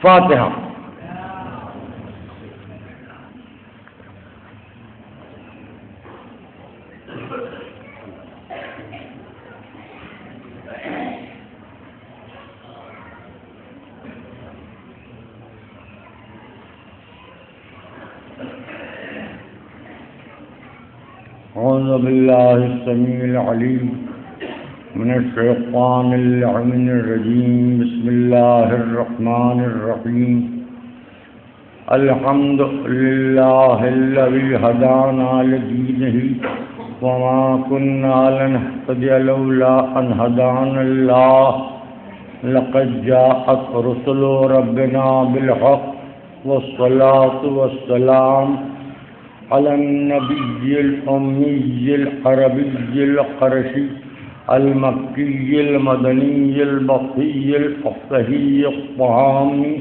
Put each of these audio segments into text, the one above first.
فاتحہ۔ اعوذ باللہ السمیع العلیم من الشیطان اللعین الرجیم، بسم اللہ الرحمن الرحیم، الحمد للہ الذی ہدانا لدینہ وما كنا لنهتدی لولا ان هدانا اللہ، لقد جاءت رسل ربنا بالحق والصلاة والسلام على النبي الأمي العربي القرشي المكي المدني البطي الفقهي الطهامي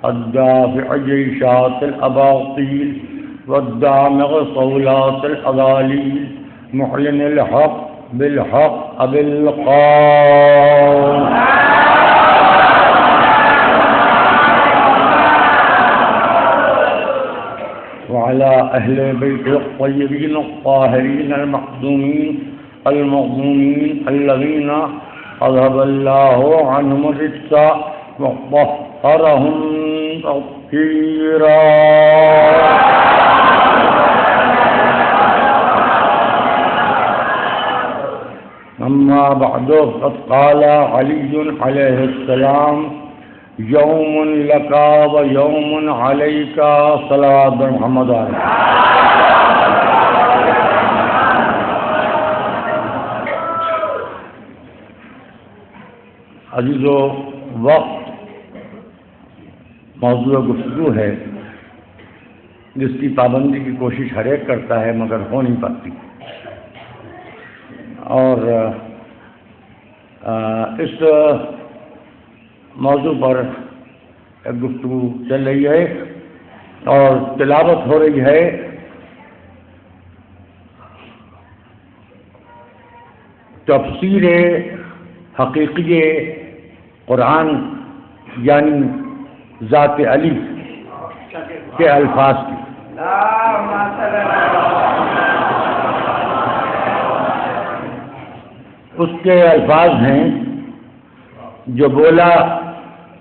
الدافع جيشات الأباطيل والدامغ صولات الأضاليل، محلن الحق بالحق بالقول. وعلى أهل بيت الطيبين الطاهرين المخدومين المظلومين الذين أذهب الله عنهم الرجس وطهرهم تطهيرا. أما بعد، قد قال علي عليه السلام: یوم لک و یوم علیک، صلوات محمد علیہ. عزیزو، وقت موضوع گفتگو ہے جس کی پابندی کی کوشش ہر ایک کرتا ہے مگر ہو نہیں پاتی، اور اس موضوع پر گفتگو چل رہی ہے اور تلاوت ہو رہی ہے تفسیر حقیقی قرآن، یعنی ذات علی کے الفاظ کی. اس کے الفاظ ہیں: جو بولا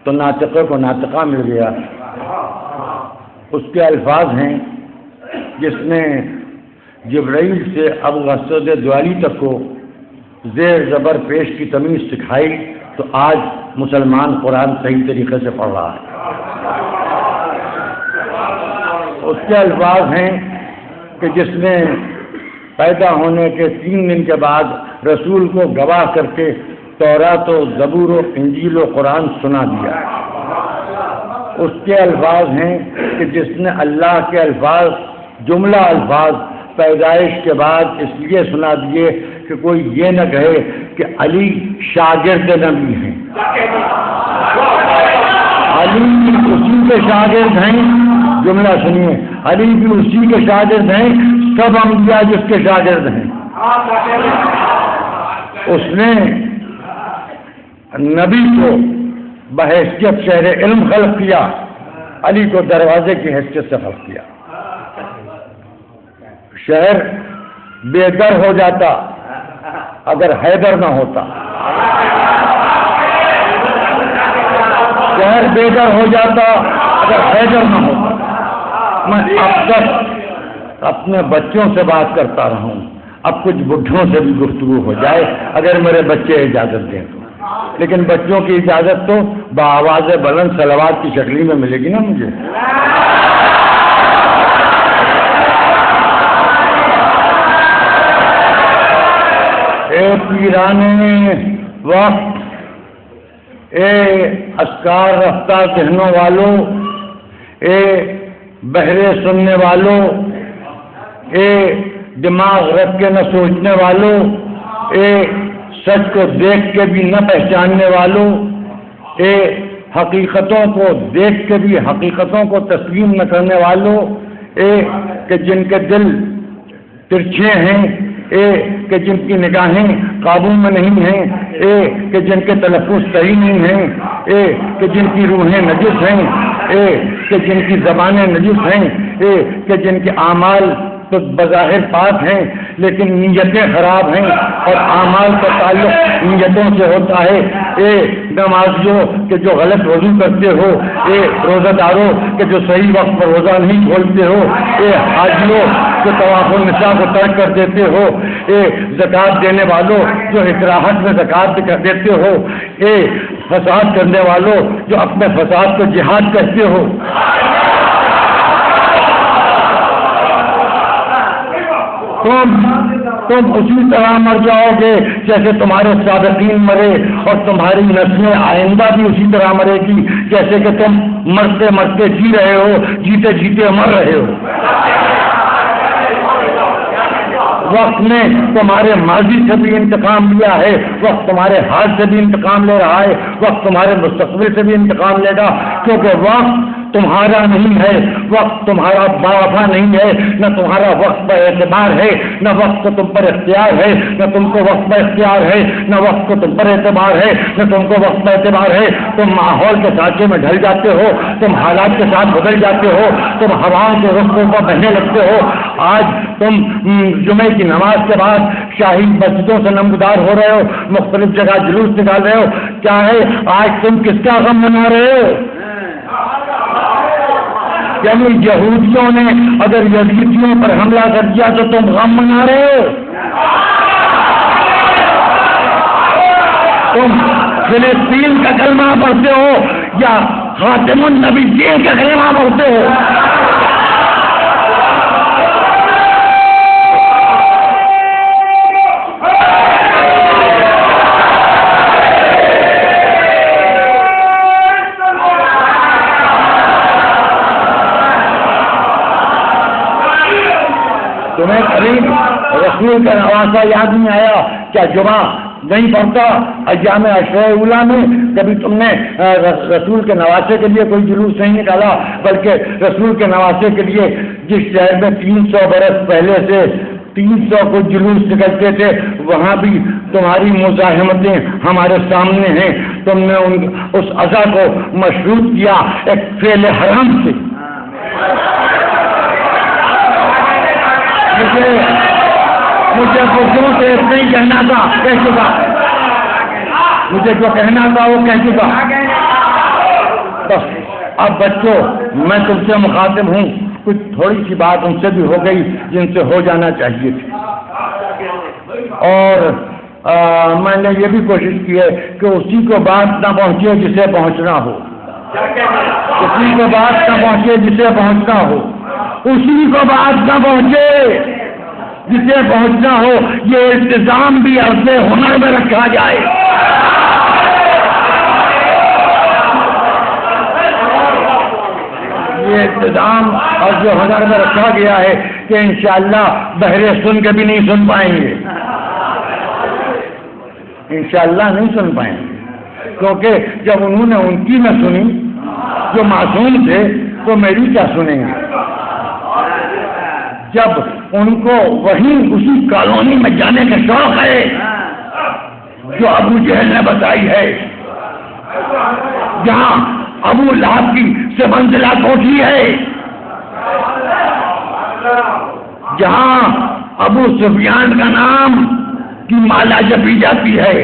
تو ناطقے کو ناطقہ مل گیا. اس کے الفاظ ہیں: جس نے جبرائیل سے ابو اسود دوالی تک کو زیر زبر پیش کی تمیز سکھائی تو آج مسلمان قرآن صحیح طریقے سے پڑھ رہا ہے. اس کے الفاظ ہیں کہ جس نے پیدا ہونے کے 3 دن کے بعد رسول کو گواہ کر کے تورات و زبور و انجیل و قرآن سنا دیا. اس کے الفاظ ہیں کہ جس نے اللہ کے الفاظ، جملہ الفاظ پیدائش کے بعد اس لیے سنا دیے کہ کوئی یہ نہ کہے کہ علی شاگرد نبی ہیں. علی اسی کے شاگرد ہیں، جملہ سنیے، علی بھی اسی کے شاگرد ہیں، سب انبیاء جس کے شاگرد ہیں. اس نے نبی کو بحیثیت شہر علم خلق کیا، علی کو دروازے کی حیثیت سے خلق کیا. شہر بے در ہو جاتا اگر حیدر نہ ہوتا، شہر بے در ہو جاتا اگر حیدر نہ ہوتا. میں اب تک اپنے بچوں سے بات کرتا رہا ہوں، اب کچھ بڈھوں سے بھی گفتگو ہو جائے اگر میرے بچے اجازت دیں تو. لیکن بچوں کی اجازت تو بآواز بلند صلوات کی شکل میں ملے گی نا مجھے. اے پیرانے وقت، اے اسکار رفتہ ذہنوں والوں، اے بہرے سننے والوں، اے دماغ رکھ کے نہ سوچنے والوں، اے سچ کو دیکھ کے بھی نہ پہچاننے والوں، اے حقیقتوں کو دیکھ کے بھی حقیقتوں کو تسلیم نہ کرنے والوں، اے کہ جن کے دل ترچھے ہیں کہ جن کی نگاہیں قابو میں نہیں ہیں، کہ جن کے تلفظ صحیح نہیں ہیں، کہ جن کی روحیں نجس ہیں، کہ جن کی زبانیں نجس ہیں، کہ جن کے اعمال تو بظاہر پاک ہیں لیکن نیتیں خراب ہیں، اور اعمال کا تعلق نیتوں سے ہوتا ہے۔ نمازیوں کہ جو غلط وضو کرتے ہو، روزہ داروں کہ جو صحیح وقت پر روزہ نہیں کھولتے ہو، حاجیوں کہ طواف النساء کو ترک کر دیتے ہو، زکوٰۃ دینے والوں جو اکراہت میں زکوٰۃ دیتے ہو، فساد کرنے والوں جو اپنے فساد کو جہاد کہتے ہو۔ تم اسی طرح مر جاؤ گے جیسے تمہارے سابقین مرے، اور تمہاری نسلیں آئندہ بھی اسی طرح مرے گی جیسے کہ تم مرتے مرتے جی رہے ہو، جیتے جیتے مر رہے ہو۔ وقت نے تمہارے ماضی سے بھی انتقام لیا ہے، وقت تمہارے حال سے بھی انتقام لے رہا ہے، وقت تمہارے مستقبل سے بھی انتقام لے گا، کیونکہ وقت تمہارا نہیں ہے، وقت تمہارا باوفا نہیں ہے، نہ تمہارا وقت پر اعتبار ہے، نہ وقت کو تم پر اختیار ہے، نہ تم کو وقت پر اختیار ہے، نہ وقت کو تم پر اعتبار ہے، نہ تم کو وقت پر اعتبار ہے۔ تم ماحول کے سانچے میں ڈھل جاتے ہو، تم حالات کے ساتھ بدل جاتے ہو، تم ہواؤں کے رخوں پر بہنے لگتے ہو۔ آج تم جمعے کی نماز کے بعد شاہی مسجدوں سے نمودار ہو رہے ہو، مختلف جگہ جلوس نکال رہے ہو، کیا ہے آج تم کس کا غم منا رہے ہو؟ یعنی یہودیوں نے اگر یزیدیوں پر حملہ کر دیا تو تم غم منا رہے ہو؟ تم فلسطین کا کلمہ پڑھتے ہو یا خاتم النبیین کا کلمہ پڑھتے ہو؟ تمہیں قریب رسول کا نواسہ یاد نہیں آیا؟ کیا جمعہ نہیں پڑھتا ایام عشرہ اولیٰ میں؟ کبھی تم نے رسول کے نواسے کے لیے کوئی جلوس نہیں نکالا، بلکہ رسول کے نواسے کے لیے جس شہر میں 300 برس پہلے سے 300 کو جلوس نکلتے تھے، وہاں بھی تمہاری مزاحمتیں ہمارے سامنے ہیں۔ تم نے اس عزا کو مشروط کیا ایک فعل حرام سے۔ مجھے بزرگوں سے نہیں کہنا تھا، کہہ چکا، مجھے جو کہنا تھا وہ کہہ چکا۔ بس اب بچوں میں تم سے مخاطب ہوں، کچھ تھوڑی سی بات ان سے بھی ہو گئی جن سے ہو جانا چاہیے تھی، اور میں نے یہ بھی کوشش کی ہے کہ اسی کو بات نہ پہنچے جسے پہنچنا ہو، اسی کو بات نہ پہنچے جسے پہنچنا ہو، اسی کو بات نہ پہنچے جسے پہنچنا ہو۔ یہ التزام بھی عرض ہنر میں رکھا جائے۔ یہ التزام عرض ہنر میں رکھا گیا ہے کہ انشاءاللہ بہرے سن کے بھی نہیں سن پائیں گے، انشاءاللہ نہیں سن پائیں گے، کیونکہ جب انہوں نے ان کی نہ سنی جو معصوم تھے تو میری کیا سنیں گے؟ جب ان کو وہیں اسی کالونی میں جانے کا شوق ہے جو ابو جہل نے بتائی ہے، جہاں ابو لہب کی سے منزلہ کوٹھی ہے، جہاں ابو سفیان کا نام کی مالا جپی جاتی ہے،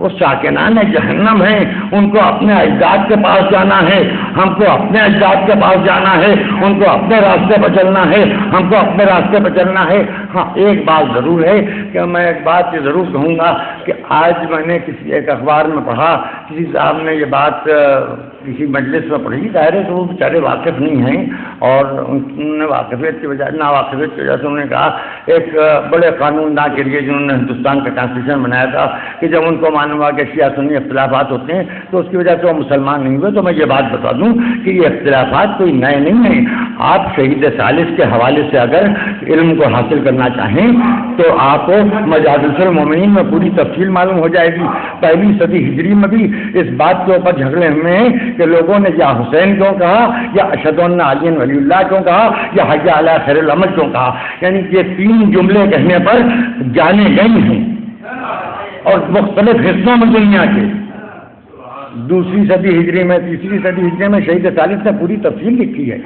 وہ ساکنان جہنم ہیں، ان کو اپنے اجداد کے پاس جانا ہے، ہم کو اپنے اجداد کے پاس جانا ہے، ان کو اپنے راستے پر چلنا ہے، ہم کو اپنے راستے پر چلنا ہے۔ ہاں ایک بات ضرور ہے کہ میں ایک بات یہ ضرور کہوں گا کہ آج میں نے کسی ایک اخبار میں پڑھا، کسی صاحب نے یہ بات کسی مجلس میں پڑھی، ظاہر ہے کہ وہ بیچارے واقف نہیں ہیں، اور انہوں نے واقفیت کی وجہ ناواقفیت کی وجہ سے انہوں نے کہا ایک بڑے قانون داں کے لیے جنہوں نے ہندوستان کا کانسٹیٹیوشن بنایا تھا کہ جب ان کو معلوم ہوا کہ شیعہ سنی اختلافات ہوتے ہیں تو اس کی وجہ سے وہ مسلمان نہیں ہوئے۔ تو میں یہ بات بتا دوں کہ یہ اختلافات کوئی نئے نہیں ہیں، آپ شہید ثالث کے حوالے سے اگر علم کو حاصل کرنا چاہیں تو آپ کو مجادلۃ المومنین میں پوری تفصیل معلوم ہو جائے گی۔ پہلی صدی ہجری میں بھی اس بات کے اوپر جھگڑے ہوئے ہیں کہ لوگوں نے یا حسین کیوں کہا، یا اشہد ان علی ولی اللہ کیوں کہا، یا حی علی خیر العمل کیوں کہا، یعنی یہ تین جملے کہنے پر جانے گئی ہیں اور مختلف حصوں میں دنیا کے۔ دوسری صدی ہجری میں، تیسری صدی ہجری میں شہید ثالث نے پوری تفصیل لکھی ہے۔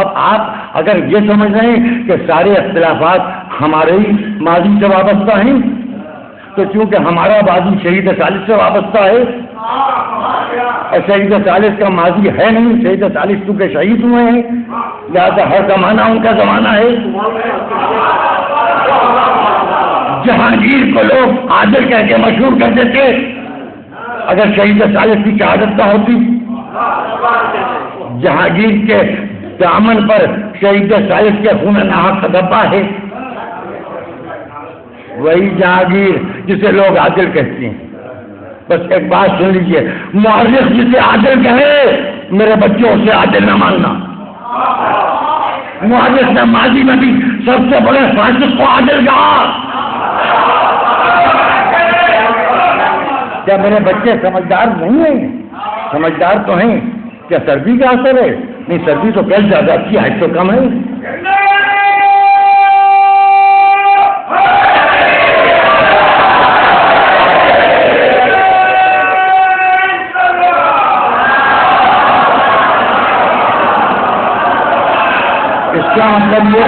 اب آپ اگر یہ سمجھ رہے ہیں کہ سارے اختلافات ہمارے ہی ماضی سے وابستہ ہیں، تو چونکہ ہمارا ماضی شہید ثالث سے وابستہ ہے اور شہید ثالث کا ماضی ہے نہیں، شہید ثالث چونکہ شہید ہوئے ہیں لہذا ہر زمانہ ان کا زمانہ ہے۔ جہانگیر کو لوگ عادل کہہ کے مشہور کرتے تھے، اگر شہید ثالث کی شہادت نہ ہوتی، جہانگیر کے دامن پر شہید ثالث کے خون ناحق کا دھبا ہے، وہی جہانگیر جسے لوگ عادل کہتے ہیں۔ بس ایک بات سن لیجیے، مورخ جسے عادل کہے میرے بچوں اسے عادل نہ ماننا۔ مورخ نے ماضی میں بھی سب سے بڑے فاسق کو عادل کہا۔ کیا میرے بچے سمجھدار نہیں ہیں؟ سمجھدار تو ہیں۔ کیا سردی کا اثر ہے؟ نہیں، سردی تو کل زیادہ تھی، آج تو کم ہے۔ اس کا مطلب یہ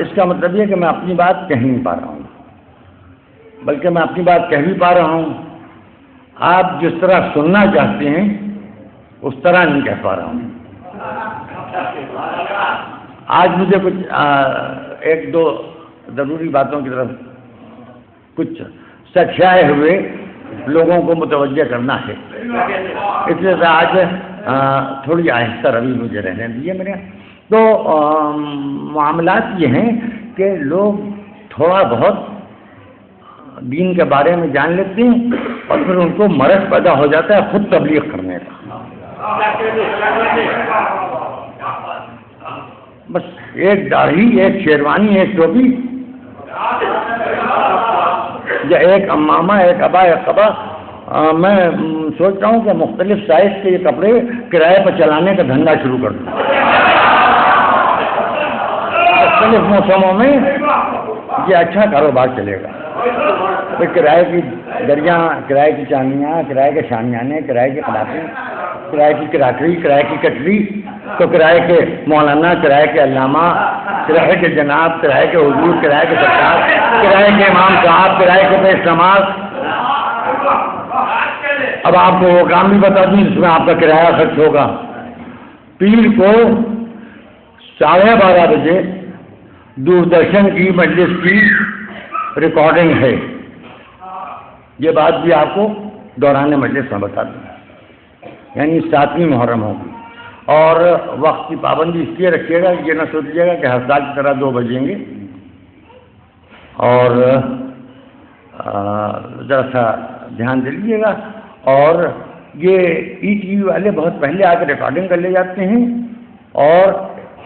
اس کا مطلب یہ کہ میں اپنی بات کہہ نہیں پا رہا ہوں، بلکہ میں اپنی بات کہہ بھی پا رہا ہوں، آپ جس طرح سننا چاہتے ہیں اس طرح نہیں کہہ پا رہا ہوں۔ آج مجھے کچھ ایک دو ضروری باتوں کی طرف کچھ سچائے ہوئے لوگوں کو متوجہ کرنا ہے، اس لیے آج تھوڑی آہستہ روی مجھے رہنے دیجیے میرے۔ تو معاملات یہ ہیں کہ لوگ تھوڑا بہت دین کے بارے میں جان لیتے ہیں اور پھر ان کو مرض پیدا ہو جاتا ہے خود تبلیغ کرنے کا۔ بس ایک داڑھی، ایک شیروانی، ایک ٹوپی، یا ایک امامہ، ایک ابا، ایک قبا، میں سوچ رہا ہوں کہ مختلف سائز کے یہ کپڑے کرائے پر چلانے کا دھندا شروع کر دوں۔ مختلف موسموں میں یہ اچھا کاروبار چلے گا۔ پھر کرائے کی دریاں، کرائے کی چاندیاں، کرائے کے شامیانے، کرائے کے قلافے، کرائے کی کراکری، کرائے کی کٹری، تو کرائے کے مولانا، کرائے کے علامہ، کرائے کے جناب، کرائے کے حضور، کرائے کے سرکار، کرائے کے امام صاحب، کرائے کے پیش نماز۔ اب آپ کو وہ کام بھی بتا دوں جس میں آپ کا کرایہ خرچ ہوگا۔ پیر کو 12:30 بجے دوردرشن کی مجلس کی ریکارڈنگ ہے، یہ بات بھی آپ کو دوران مجلس میں بتا دوں، یعنی 7ویں محرم ہوگی۔ اور وقت کی پابندی اس لیے رکھیے گا، یہ نہ سوچیے گا کہ ہر سال کی طرح 2 بجیں گے، اور ذرا سا دھیان دے لیجیے گا۔ اور یہ ای ٹی وی والے بہت پہلے آ کے ریکارڈنگ کر لے جاتے ہیں اور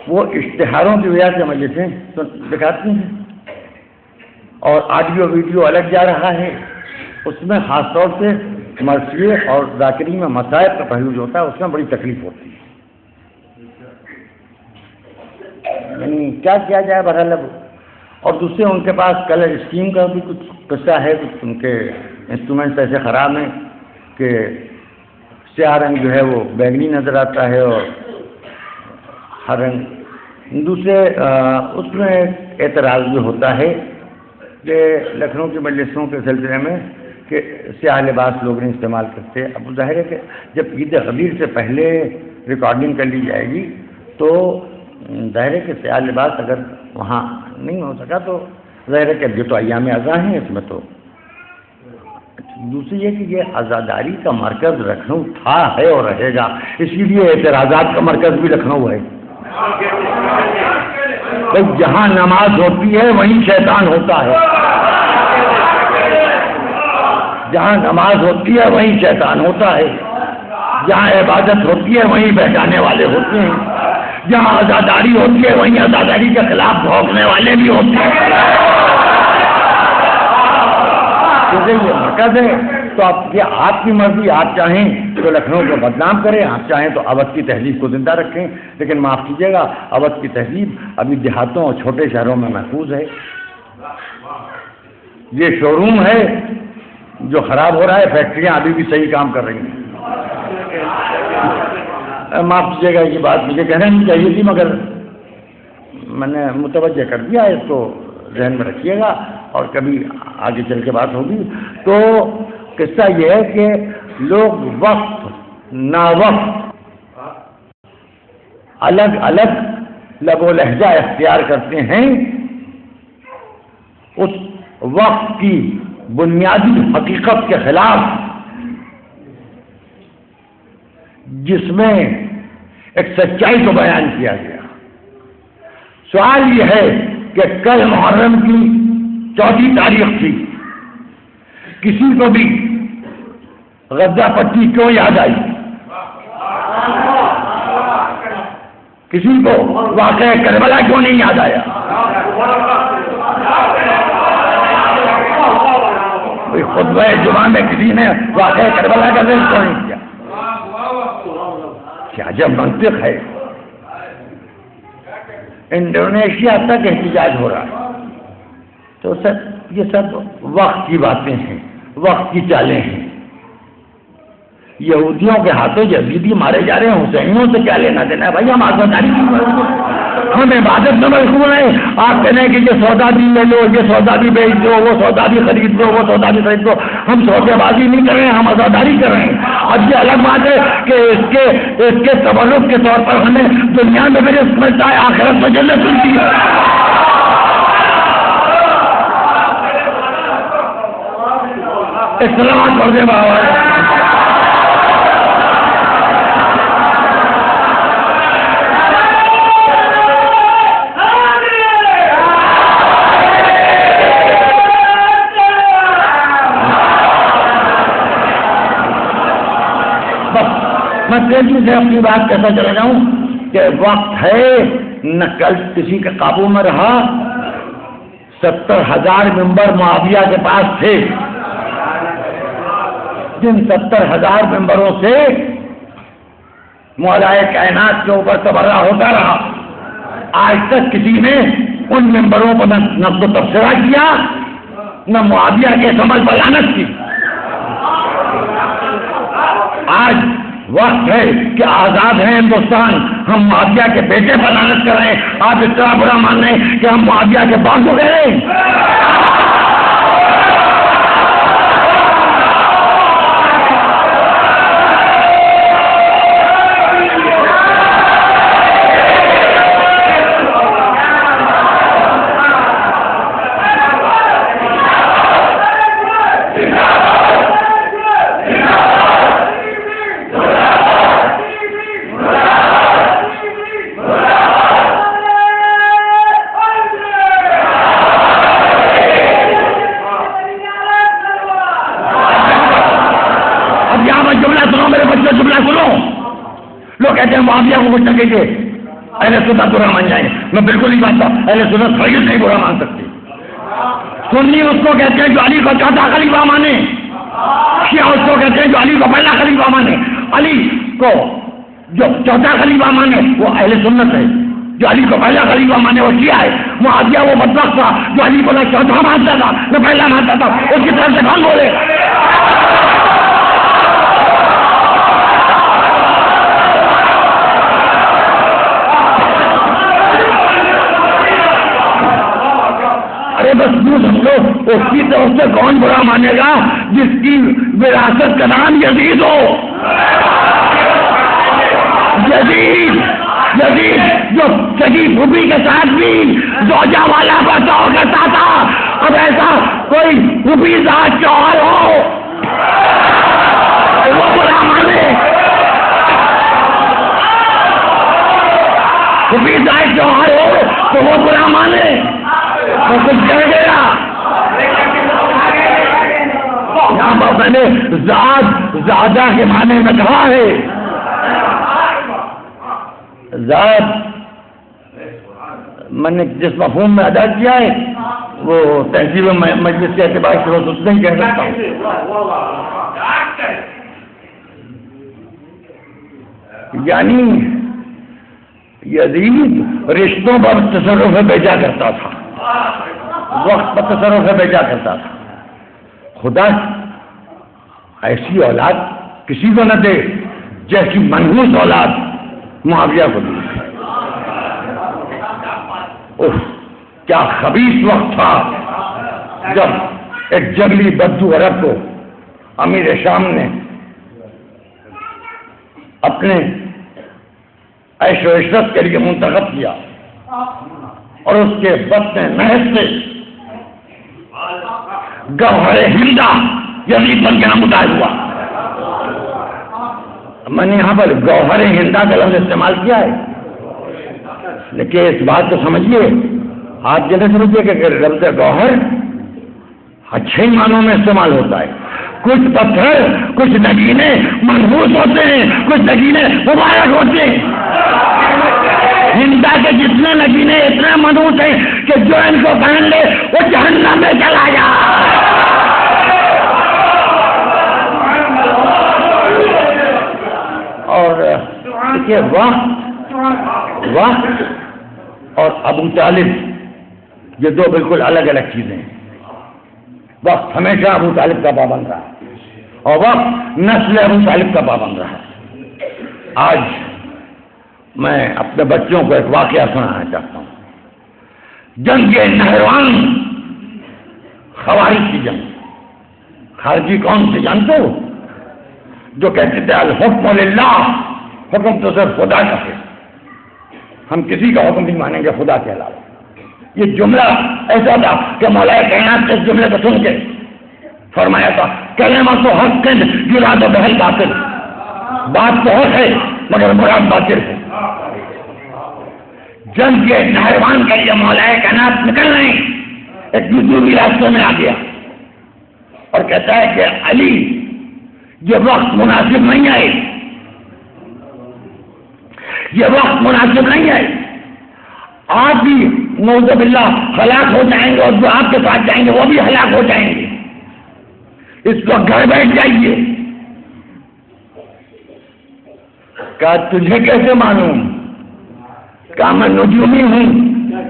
وہ اشتہاروں کی وجہ سے مجلسیں دکھاتی ہیں، اور آڈیو ویڈیو الگ جا رہا ہے، اس میں خاص طور سے مرثیے اور ذاکری میں مصائب کا پہلو جو ہوتا ہے اس میں بڑی تکلیف ہوتی ہے۔ یعنی کیا کیا جائے بہرحال۔ اور دوسرے ان کے پاس کلر اسکیم کا بھی کچھ قصہ ہے، کچھ ان کے انسٹرومنٹس ایسے خراب ہیں کہ سیاہ رنگ جو ہے وہ بینگنی نظر آتا ہے اور ہر رنگ۔ دوسرے اس میں اعتراض بھی ہوتا ہے کہ لکھنؤ کی مجلسوں کے سلسلے میں کہ سیاہ لباس لوگ نہیں استعمال کرتے۔ اب ظاہر ہے کہ جب عید غدیر سے پہلے ریکارڈنگ کر لی جائے گی تو ظاہر ہے کہ سیاہ لباس اگر وہاں نہیں ہو سکا تو ظاہر ہے کہ یہ تو ایام ازاں ہیں، اس میں تو دوسری یہ کہ یہ عزاداری کا مرکز لکھنؤ تھا، ہے اور رہے گا، اسی لیے اعتراضات کا مرکز بھی لکھنؤ ہے۔ جہاں نماز ہوتی ہے وہیں شیطان ہوتا ہے، جہاں نماز ہوتی ہے وہیں شیطان ہوتا ہے، جہاں عبادت ہوتی ہے وہیں بہکانے والے ہوتے ہیں، جہاں عزاداری ہوتی ہے وہیں عزاداری کے خلاف بھونکنے والے بھی ہوتے ہیں۔ یہ مرکز ہے تو آپ کی مرضی، آپ چاہیں تو لکھنؤ کو بدنام کریں، آپ چاہیں تو اودھ کی تہذیب کو زندہ رکھیں، لیکن معاف کیجیے گا اودھ کی تہذیب ابھی دیہاتوں اور چھوٹے شہروں میں محفوظ ہے۔ یہ شو روم ہے جو خراب ہو رہا ہے، فیکٹریاں ابھی بھی صحیح کام کر رہی ہیں۔ معاف کیجیے گا یہ بات مجھے کہنا نہیں چاہیے تھی، مگر میں نے متوجہ کر دیا، اس کو ذہن میں رکھیے گا اور کبھی آگے چل کے بات ہوگی۔ تو قصہ یہ ہے کہ لوگ وقت نا وقت الگ الگ لب و لہجہ اختیار کرتے ہیں، اس وقت کی بنیادی حقیقت کے خلاف جس میں ایک سچائی کو بیان کیا گیا۔ سوال یہ ہے کہ کل محرم کی 14 تاریخ تھی، کسی کو بھی غزہ پٹی کیوں یاد آئی؟ کسی کو واقعہ کربلا کیوں نہیں یاد آیا؟ کوئی خطبہ جمعہ میں کسی نے واقعہ کربلا کا ذکر کیوں نہیں کیا؟ کیا عجب منطق ہے۔ انڈونیشیا تک احتجاج ہو رہا ہے، تو سب یہ سب وقت کی باتیں ہیں، وقت کی چالیں ہیں۔ یہودیوں کے ہاتھوں یزیدی مارے جا رہے ہیں، حسینیوں سے کیا لینا دینا ہے بھائی؟ ہم آزاداری کی ہم عبادت میں مشغول ہیں، آپ کہنے کہ یہ سودا بھی لے لو، یہ سودا بھی بیچ دو، وہ سودا بھی خرید دو، وہ سودا بھی خرید دو۔ ہم سودے بازی نہیں کر رہے ہیں، ہم آزاداری کر رہے ہیں۔ اب یہ الگ بات ہے کہ اس کے تبرک کے طور پر ہمیں دنیا میں بھی رزق ملتا ہے، آخرت میں جنت ملتی ہے۔ اسلام کر دے بابا۔ میں تیزی سے اپنی بات کہتا چلا جاؤں کہ وقت ہے نہ کل کسی کے قابو میں رہا۔ 70,000 ممبر معاویہ کے پاس تھے، جن 70,000 ممبروں سے مولا کائنات کے اوپر تبرہ ہوتا رہا۔ آج تک کسی نے ان ممبروں کو نہ تو تبصرہ کیا، نہ معاویہ کے سمجھ بلانت کی۔ آج وقت ہے کہ آزاد ہے ہندوستان، ہم معاویہ کے بیٹے پر لعنت کر رہے ہیں۔ آپ اس طرح برا مان رہے ہیں کہ ہم معاویہ کے باپ کو کہہ رہے ہیں۔ معاویہ کو کچھ نہ کہیے، اہل سنت برا مان جائیں۔ میں بالکل نہیں مانتا، اہل سنت خیریت نہیں برا مان سکتی۔ سنی اس کو کہتے ہیں جو علی کو چوتھا خلیفہ مانے، شیعہ اس کو کہتے ہیں جو علی کو پہلا خلیفہ مانے۔ علی کو جو چوتھا خلیفہ مانے وہ اہل سنت ہے، جو علی کو پہلا خلیفہ مانے وہ شیعہ ہے۔ معاویہ وہ بدبخت تھا جو علی کو نہ چوتھا مانتا تھا نہ پہلا مانتا تھا، اس کی طرف سے کون بولے؟ بس یوں سمجھو اس کی طرف سے کون برا مانے گا جس کی وراثت کا نام یزید ہو۔ یزید جو جو سگی پھوپھی کے ساتھ بھی زوجہ والا برتاؤ کرتا تھا، اب ایسا کوئی پھوپھی ذات شوہر ہو وہ برا مانے، پھوپھی ذات شوہر ہو تو وہ برا مانے، وہ کچھ کر گیا۔ یہاں پر میں نے ذات زیادہ کے معنی میں کہا ہے، ذات میں نے جس مفہوم میں ادا کیا ہے وہ تہذیب مجلس کے اعتبار سے روز اتنا ہی کہہ سکتا ہوں۔ یعنی یزید رشتوں پر تصرف بھیجا کرتا تھا، وقت پر تصرف بھیجا کرتا تھا۔ خدا ایسی اولاد کسی کو نہ دے جیسی منحوس اولاد معاویہ کو دی۔ اوہ کیا خبیث وقت تھا جب ایک جنگلی بدو عرب کو امیر شام نے اپنے عیش و عشرت کے لیے منتخب کیا اور اس کے بطن محض سے گوہر ہندا یزید بن کے نمودار ہوا۔ میں نے یہاں پر گوہر ہندا کا لفظ استعمال کیا ہے، لیکن اس بات کو سمجھیے، آپ جیسے سمجھیے کہ لفظ گوہر اچھے ہی معنوں میں استعمال ہوتا ہے۔ کچھ پتھر کچھ نگینے منحوس ہوتے ہیں، کچھ نگینے مبارک ہوتے ہیں۔ ہندا کے جتنے نگینے اتنے منحوس ہیں کہ جو ان کو پہن لے وہ جہنم میں چلا جائے۔ اور دیکھیے وقت اور ابو طالب یہ دو بالکل الگ الگ چیزیں ہیں۔ وقت ہمیشہ ابو طالب کا پابند رہا اور وقت نسل ابو طالب کا پابند رہا۔ آج میں اپنے بچوں کو ایک واقعہ سنانا چاہتا ہوں۔ جنگ نہروان، خوارج کی جنگ۔ خارجی کون سے جانتے ہو؟ جو کہتے تھے الحکم للہ، حکم تو صرف خدا کا ہے، ہم کسی کا حکم نہیں مانیں گے خدا کے علاوہ۔ یہ جملہ ایسا تھا کہ مولا کائنات نے اس جملے کو سن کے فرمایا تھا کلمۃ حق یراد بہل باطل، بات تو حق ہے مگر مراد باطل ہے۔ جنگ کے نہروان کے لیے مولا کائنات نکل رہے ہیں، ایک جنوبی راستوں میں آ گیا اور کہتا ہے کہ علی یہ وقت مناسب نہیں ہے، یہ وقت مناسب نہیں ہے، آپ بھی نعوذ باللہ ہلاک ہو جائیں گے اور جو آپ کے ساتھ جائیں گے وہ بھی ہلاک ہو جائیں گے، اس وقت گھر بیٹھ جائیے۔ کہا تجھے کیسے معلوم؟ کہا میں نجومی ہوں،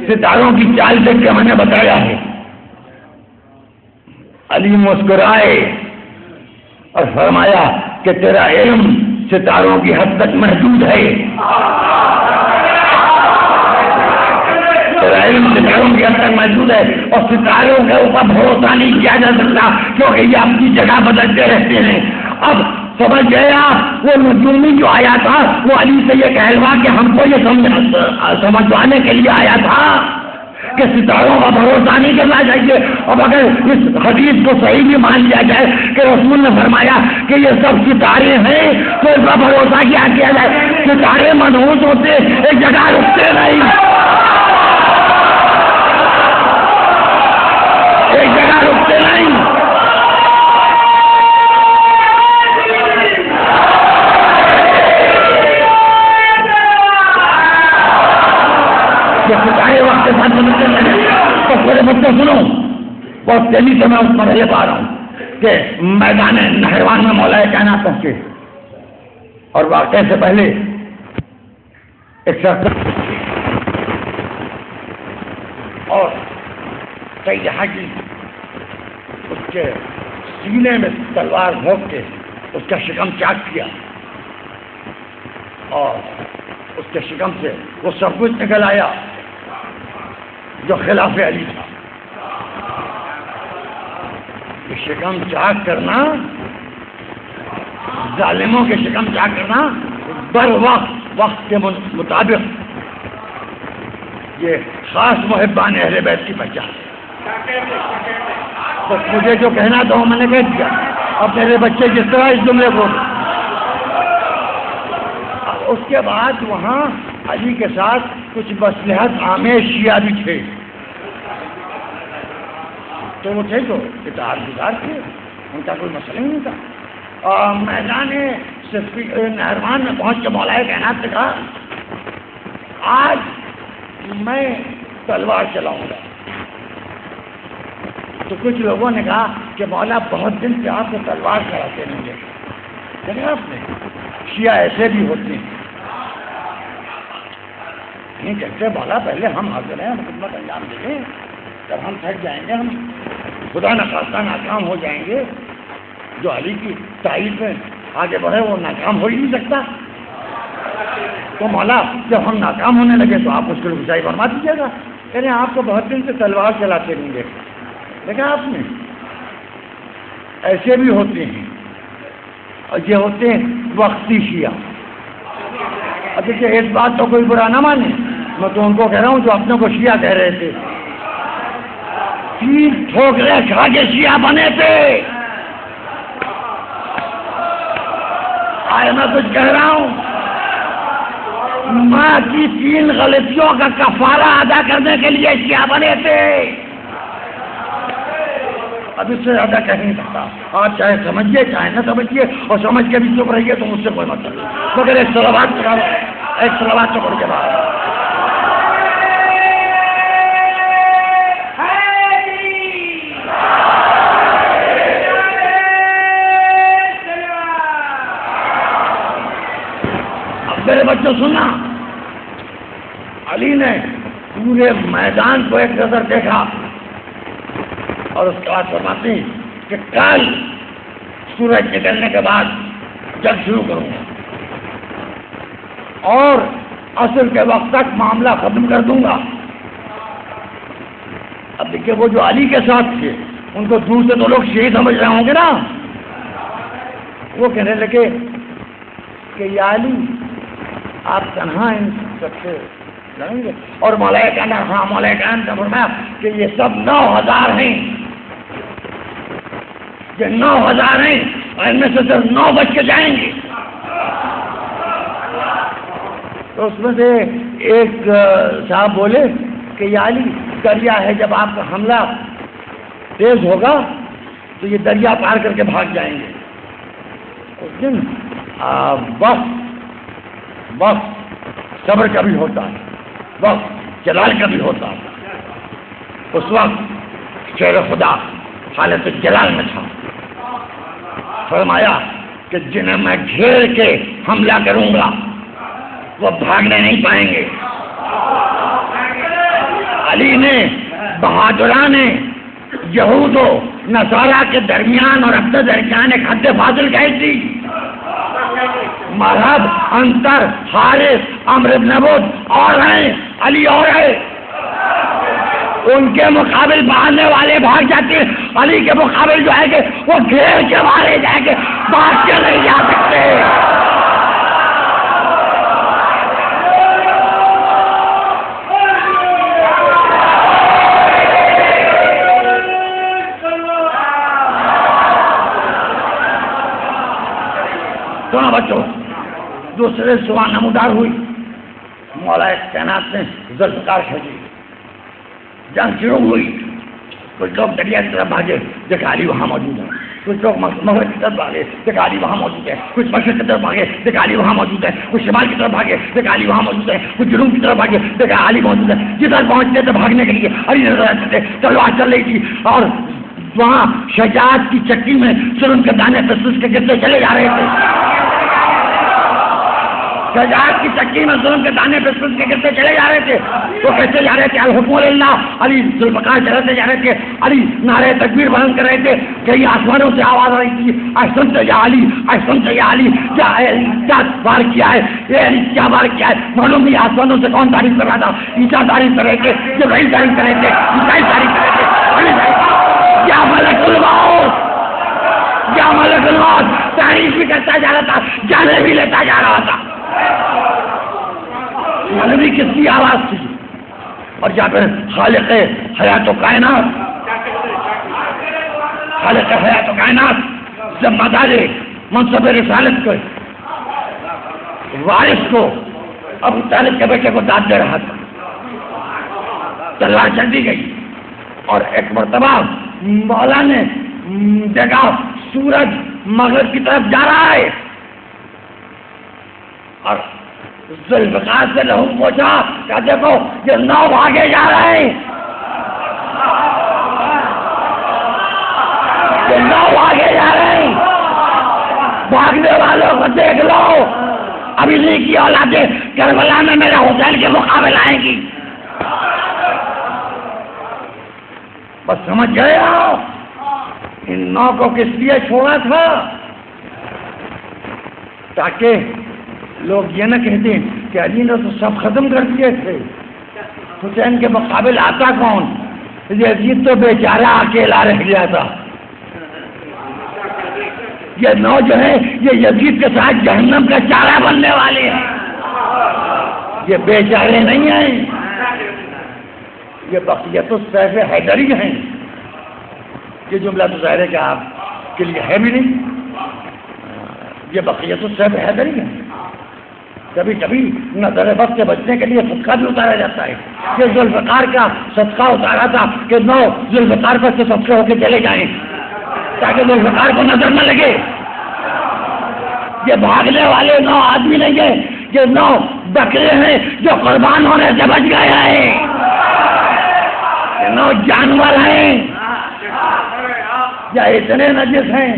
ستاروں کی چال دیکھ کے میں نے بتایا ہے۔ علی مسکرائے اور فرمایا کہ تیرا علم ستاروں کی حد تک محدود ہے، تیرا علم ستاروں کی حد تک محدود ہے اور ستاروں کے اوپر بھروسہ نہیں کیا جا سکتا کیونکہ یہ اپنی جگہ بدلتے رہتے ہیں۔ اب سمجھ گیا وہ نجومی جو آیا تھا وہ علی سے یہ کہلوا کہ ہم کو یہ سمجھوانے کے لیے آیا تھا کہ ستاروں کا بھروسہ نہیں کرنا چاہیے۔ اب اگر اس حدیث کو صحیح بھی مان لیا جائے کہ رسول نے فرمایا کہ یہ سب ستارے ہیں تو اس کا بھروسہ کیا کیا جائے؟ ستارے منحوس ہوتے ایک جگہ رکتے نہیں، ایک جگہ رکتے نہیں۔ ستارے وقت کے ساتھ بدلتے ہیں تو میرے بچے سنو، بہت تیزی سے میں اس پر یہ پا رہا ہوں کہ میدان نہروان میں مولا کائنات پہنچے اور واقعے سے پہلے ایک شخص اور کئی حاجی اس کے سینے میں تلوار گھونپ کے اس کا شکم چاک کیا اور اس کے شکم سے وہ سب کچھ نکل آیا جو خلاف علی تھا۔ یہ شکم چاک کرنا، ظالموں کے شکم چاک کرنا بر وقت کے مطابق یہ خاص محبان اہل بیت کی پہچان ہے. بس مجھے جو کہنا تھا وہ میں نے کہہ دیا. اب میرے بچے جس طرح اس جملے کو اس کے بعد وہاں علی کے ساتھ کچھ مصلحت آمیز شیعہ بھی تھے. تو وہ تھے جو اتحاد گزار تھے، ان کا کوئی مسئلہ نہیں تھا. اور میدان نہروان میں پہنچ کے مولا کائنات نے کہا آج میں تلوار چلاؤں گا. تو کچھ لوگوں نے کہا کہ مولا بہت دن سے آپ کو تلوار چلاتے نہیں ہیں. دیکھا آپ نے شیعہ ایسے بھی ہوتے ہیں، نہیں کہتے مولا پہلے ہم حاضر ہیں، خدمت انجام دیں گے، جب ہم تھک جائیں گے، ہم خدا نخواستہ ناکام ہو جائیں گے. جو علی کی تائید میں آگے بڑھے وہ ناکام ہو ہی نہیں سکتا. تو مولا جب ہم ناکام ہونے لگے تو آپ اس کو رسائی فرما دیجیے گا. کہہ رہے ہیں آپ کو بہت دن سے تلوار چلاتے نہیں دیکھا. دیکھا آپ نے ایسے بھی ہوتے ہیں، اور یہ ہوتے ہیں وقتی شیعہ. اب دیکھیے اس بات تو کوئی برا نہ مانے، میں تو ان کو کہہ رہا ہوں جو اپنے کو شیعہ کہہ رہے تھے. 3 ٹھوکرے کھا کے شیعہ بنے تھے. آج میں کچھ کہہ رہا ہوں، ماں کی 3 غلطیوں کا کفارہ ادا کرنے کے لیے شیعہ بنے تھے. اب اس سے زیادہ کہہ نہیں سکتا. آپ چاہے سمجھیے چاہے نہ سمجھیے، اور سمجھ کے بھی چپ رہیے تو مجھ سے کوئی مطلب نہیں. مگر ایک صلوات چڑھا، ایک صلوات چڑھ کے بعد اب میرے بچوں سننا. علی نے پورے میدان کو ایک نظر دیکھا اور اس کے بعد فرماتے ہیں کہ کل سورج نکلنے کے بعد جنگ شروع کروں گا اور عصر کے وقت تک معاملہ ختم کر دوں گا. اب دیکھیے وہ جو علی کے ساتھ تھے ان کو دور سے تو لوگ شہید سمجھ رہے ہوں گے نا. وہ کہنے لگے کہ یا علی آپ تنہا ان سب سے لڑیں گے. اور مولا کہنا ہاں مولا کہنا نے فرمایا کہ یہ سب 9000 ہیں، یہ 9000 ہیں اور ان میں سے صرف 9 بچ کے جائیں گے. تو اس میں سے ایک صاحب بولے کہ یا علی دریا ہے، جب آپ کا حملہ تیز ہوگا تو یہ دریا پار کر کے بھاگ جائیں گے. اس دن وقت صبر کا بھی ہوتا ہے، وقت جلال کا بھی ہوتا ہے. اس وقت شیر خدا حالت جلال میں تھا. فرمایا کہ جنہیں میں گھیر کے حملہ کروں گا وہ بھاگنے نہیں پائیں گے. علی نے بہادران یہود و نصارا کے درمیان اور اپنے درمیان ایک حد فاصل قائم تھی. مرحب انصر حارث عمرو بن ابود اور ہیں، علی اور ہے. ان کے مقابل بھاگنے والے بھاگ جاتے ہیں، علی کے مقابل جو ہے کہ وہ گھیر کے مارے جائیں گے، بھاگ کے نہیں جا سکتے. سنا بچوں، دوسرے صبح نمودار ہوئی. مولا کائنات نے ذوالفقار کھینچی، جنگ شروع ہوئی. کچھ لوگ دریا کی طرف بھاگے، دیکھا علی وہاں موجود ہے. کچھ لوگ مغرب کی طرف بھاگے، دیکھا علی وہاں موجود ہے. کچھ مشرق کی طرف بھاگے، دیکھا علی وہاں موجود ہے. کچھ شمال کی طرف بھاگے، دیکھا علی وہاں موجود ہے. کچھ جنوب کی طرف بھاگے، دیکھا علی موجود ہے. جدھر پہنچتے تھے بھاگنے کے لیے علی نظر آتے تھے. تلوار چل رہی تھی اور وہاں شجاعت کی چکی میں سرن کے دانے پسوس کے گرتے چلے جا رہے تھے. شجاعت کی چکی میں ظلم کے دانے پہ سن کے گرتے چلے جا رہے تھے. وہ کیسے جا رہے تھے؟ الحکم للہ. علی ذوالفقار چلاتے جا رہے تھے. علی نعرے تکبیر بلند کر رہے تھے. کئی آسمانوں سے آواز آ رہی تھی، احسنت یا علی، احسنت یا علی. کیا بار کیا ہے یہ علی، کیا بار کیا ہے. معلوم نہیں آسمانوں سے کون تعریف کر رہا تھا. عیسیٰ تعریف کر رہے تھے، جبرائیل تعریف کر رہے تھے، عیسائی تعریف کر رہے تھے. یا ملک الموت، یا ملک الموت تعریف بھی کرتا جا رہا تھا، جانے بھی لیتا جا رہا تھا. نبی کس کی آواز تھی؟ اور یا پھر خالق حیات و کائنات، خالق حیات و کائنات ذمہ دار منصب رسالت کو وارث کو ابو طالب کے بیٹے کو داد دے رہا تھا، تلوار چل دی گئی اور ایک مرتبہ مولا نے دیکھا سورج مغرب کی طرف جا رہا ہے اور ذوالفقار سے لہو پوچھا کہ دیکھو یہ 9 بھاگے جا رہے ہیں، یہ 9 بھاگے جا رہے ہیں، بھاگنے والوں کو دیکھ لو، ابھی نہیں کی اولادیں کربلا میں میرے حسین کے مقابل آئیں گی۔ بس سمجھ گئے ہو ان 9 کو کس لیے چھوڑا تھا؟ تاکہ لوگ یہ نہ کہتے کہ علی نے تو سب ختم کر دیے تھے، حسین کے مقابل آتا کون؟ یزید تو بیچارہ اکیلا رہ گیا تھا۔ یہ 9 جو ہے یہ یزید کے ساتھ جہنم کا چارہ بننے والے ہیں، یہ بیچارے نہیں ہیں، یہ بقیت السیف حیدری ہیں۔ یہ جملہ تو ظاہر ہے کہ آپ کے لیے ہے بھی نہیں، یہ بقیت السیف حیدری ہیں۔ کبھی کبھی نظر بد سے بچنے کے لیے صدقہ بھی اتارا جاتا ہے، یہ ذوالفقار کا صدقہ اتارا تھا کہ 9 ذوالفقار پر سے صدقے ہو کے چلے جائیں تاکہ ذوالفقار کو نظر نہ لگے۔ یہ بھاگنے والے 9 آدمی نہیں ہیں، یہ 9 بکرے ہیں جو قربان ہونے سے بچ گئے ہیں، یہ 9 جانور ہیں یا اتنے نجس ہیں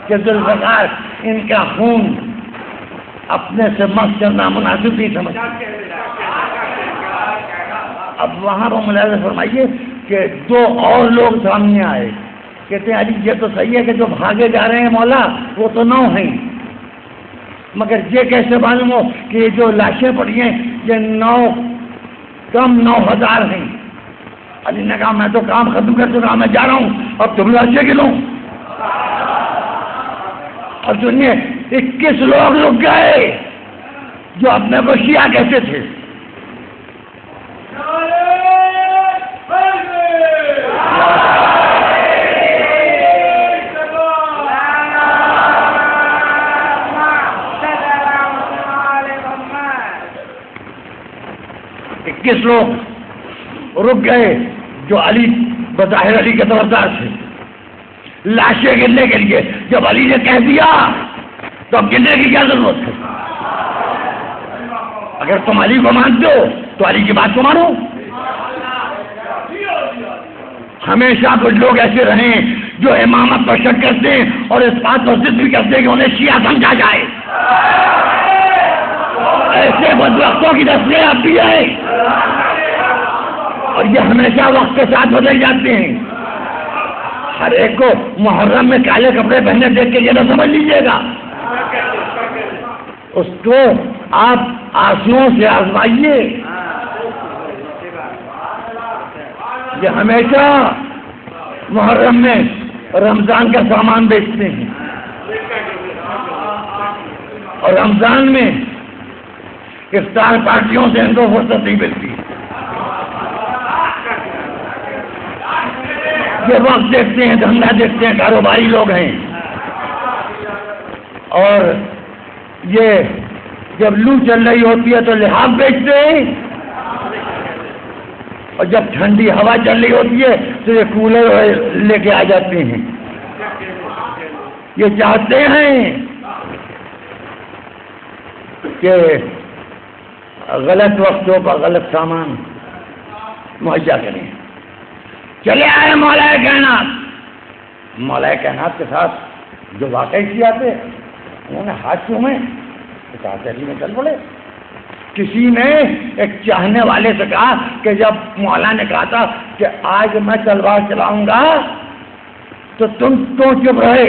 کہ ذوالفقار ان کا خون اپنے سے مس کرنا مناسب نہیں سمجھتا۔ اب وہاں پر ملاحظہ فرمائیے کہ 2 اور لوگ سامنے آئے، کہتے ہیں علی یہ تو صحیح ہے کہ جو بھاگے جا رہے ہیں مولا وہ تو 9 ہیں، مگر یہ کیسے معلوم ہو کہ یہ جو لاشیں پڑی ہیں یہ 9 کم 9000 ہیں؟ علی نے کہا میں تو کام ختم کر چکا، میں جا رہا ہوں، اب تم لاشیں گنو۔ اور سنیے 21 لوگ رک گئے جو اپنے کو شیعہ کہتے تھے۔ کس لوگ رک گئے جو علی بظاہر علی کے طرفدار تھے لاشیں گرنے کے لیے؟ جب علی نے کہہ دیا تو اب گرنے کی کیا ضرورت ہے؟ اگر تم علی کو مانتے ہو تو علی کی بات کو مانو۔ ہمیشہ کچھ لوگ ایسے رہے جو امامت پر شک کرتے ہیں اور اس بات پر ضد بھی کرتے ہیں کہ انہیں شیعہ سمجھا جائے۔ ایسے بدبختوں کی نسلیں اب بھی ہیں اور یہ ہمیشہ وقت کے ساتھ بدل جاتے ہیں۔ ہر ایک کو محرم میں کالے کپڑے پہنے دیکھ کے یہ نہ سمجھ لیجیے گا، اس کو آپ آنسوؤں سے آزمائیے۔ یہ ہمیشہ محرم میں رمضان کا سامان بیچتے ہیں اور رمضان میں افطار پارٹیوں سے ان کو فرصت نہیں ملتی۔ یہ وقت دیکھتے ہیں، دھندا دیکھتے ہیں، کاروباری لوگ ہیں، اور یہ جب لو چل رہی ہوتی ہے تو لحاف بیچتے ہیں اور جب ٹھنڈی ہوا چل رہی ہوتی ہے تو یہ کولر لے کے آ جاتے ہیں۔ یہ چاہتے ہیں کہ غلط وقتوں پر غلط سامان مہیا کریں۔ چلے آئے مولا کائنات، مولا کائنات کے ساتھ جو واقعی کیا تھے انہوں نے ہاتھ چومے، علی میں چل پڑے۔ کسی نے ایک چاہنے والے سے کہا کہ جب مولا نے کہا تھا کہ آج میں تلوار چلاؤں گا تو تم تو چپ رہے،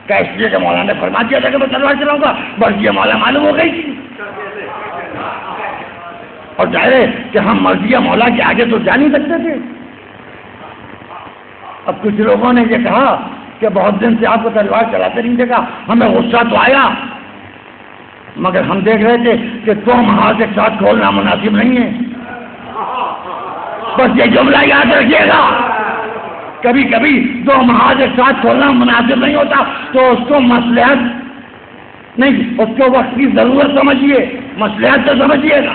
کہ اس لیے کہ مولا نے فرما دیا تھا کہ میں تلوار چلاؤں گا، بس یہ مولا معلوم ہو گئی تھی۔ اور ظاہر ہے کہ ہم مرضی مولا کے آگے تو جا نہیں سکتے تھے۔ اب کچھ لوگوں نے یہ کہا کہ بہت دن سے آپ کو تلوار چلاتے نہیں دیکھا، ہمیں غصہ تو آیا، مگر ہم دیکھ رہے تھے کہ 2 ہاتھ ایک ساتھ کھولنا مناسب نہیں ہے، بس یہ جملہ یاد رکھیے گا. کبھی کبھی دو محاذ ایک ساتھ کھولنا مناسب نہیں ہوتا تو اس کو مصلحت نہیں، اس کو وقت کی ضرورت سمجھیے، مصلحت تو سمجھیے گا.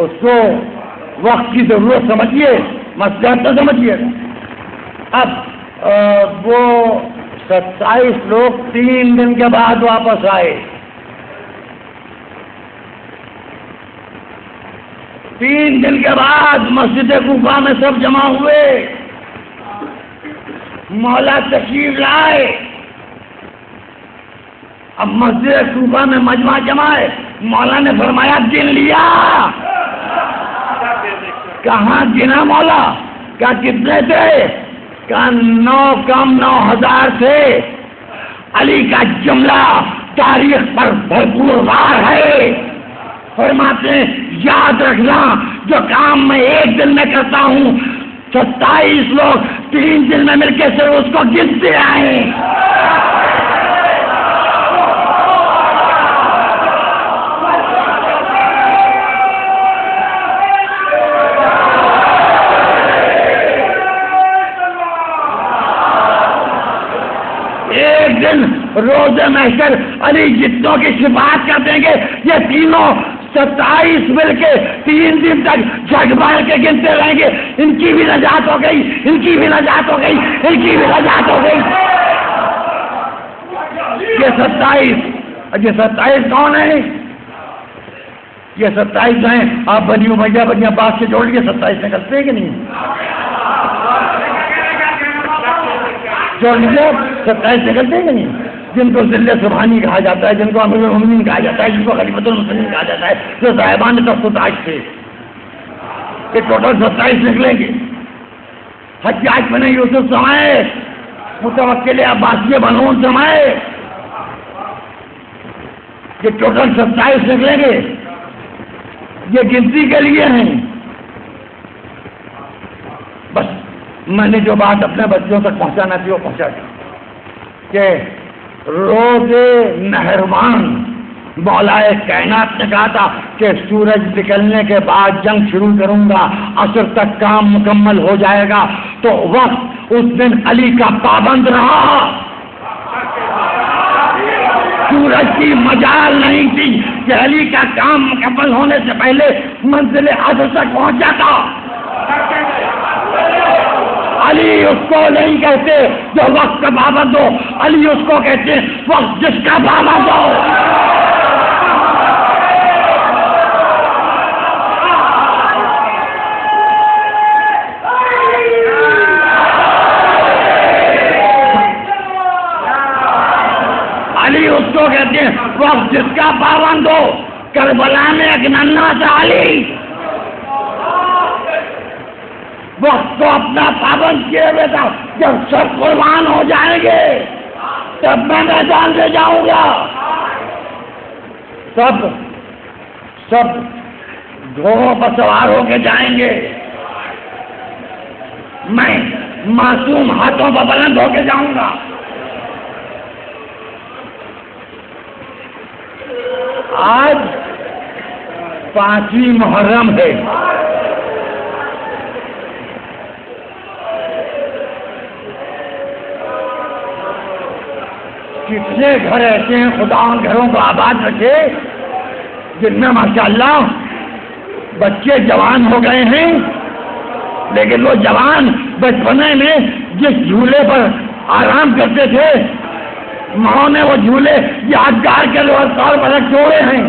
اس کو وقت کی ضرورت سمجھیے، مصلحت تو سمجھیے گا. اب وہ 27 لوگ 3 دن کے بعد واپس آئے. 3 دن کے بعد مسجد کوفہ میں سب جمع ہوئے، مولا تشریف لائے. اب مسجد کوفہ میں مجمع جمع ہے، مولا نے فرمایا گن لیا. کہاں گنا مولا؟ کیا کتنے تھے؟ کہا 9 کم 9000 تھے. علی کا جملہ تاریخ پر بھرپور وار ہے. فرماتے ہیں یاد رکھنا جو کام میں 1 دن میں کرتا ہوں 27 لوگ 3 دن میں مل کے صرف اس کو گنتے آئے. ایک دن روز محشر علی جتنوں کی شفاعت کر دیں گے، یہ تینوں 27 مل کے 3 دن تک جھگ مار کے گنتے رہیں گے. ان کی بھی نجات ہو گئی، ان کی بھی نجات ہو گئی، ان کی بھی نجات ہو گئی. یہ 27 کون ہیں؟ یہ 27 ہیں. آپ بنی امیہ بنی عباس سے جوڑ لیے 27 نکلتے ہیں کہ نہیں؟ جوڑ لیجیے 27 نکلتے ہیں کہ نہیں؟ جن کو ذل سبحانی کہا جاتا ہے، جن کو امیر المومنین کہا جاتا ہے، جن کو خلیفۃ المسلمین کہا جاتا ہے، جو صاحبان تخت و تاج تھے. یہ ٹوٹل 27 نکلیں گے. حجاج بن یوسف سمائے، متوکل عباسی بنون سمائے، یہ ٹوٹل 27 نکلیں گے. یہ گنتی کے لیے ہیں. بس میں نے جو بات اپنے بچوں تک پہنچانا تھی وہ پہنچا دی کہ روز مہربان مولا کائنات نے کہا تھا کہ سورج نکلنے کے بعد جنگ شروع کروں گا، عصر تک کام مکمل ہو جائے گا. تو وقت اس دن علی کا پابند رہا. سورج کی مجال نہیں تھی کہ علی کا کام مکمل ہونے سے پہلے منزل عصر تک پہنچ جاتا. علی اس کو نہیں کہتے جو وقت کا پابند ہو، علی اس کو کہتے ہیں وقت جس کا پابند ہو. علی اس کو کہتے ہیں وقت جس کا پابند ہو. کربلا میں ایک ننھا سا علی وقت کو اپنا پابند کیے ہوئے تھا. جب سب قربان ہو جائیں گے تب میں میدان سے جاؤں گا. سب گھوڑوں پر سوار ہو کے جائیں گے، میں معصوم ہاتھوں پر بلند ہو کے جاؤں گا. آج 5ویں محرم ہے. کتنے گھر ایسے ہیں خدا ان گھروں کو آباد رکھے جن میں ماشاءاللہ بچے جوان ہو گئے ہیں، لیکن وہ جوان بچپنے میں جس جھولے پر آرام کرتے تھے ماں نے وہ جھولے یادگار کے طور پر چھوڑے ہیں.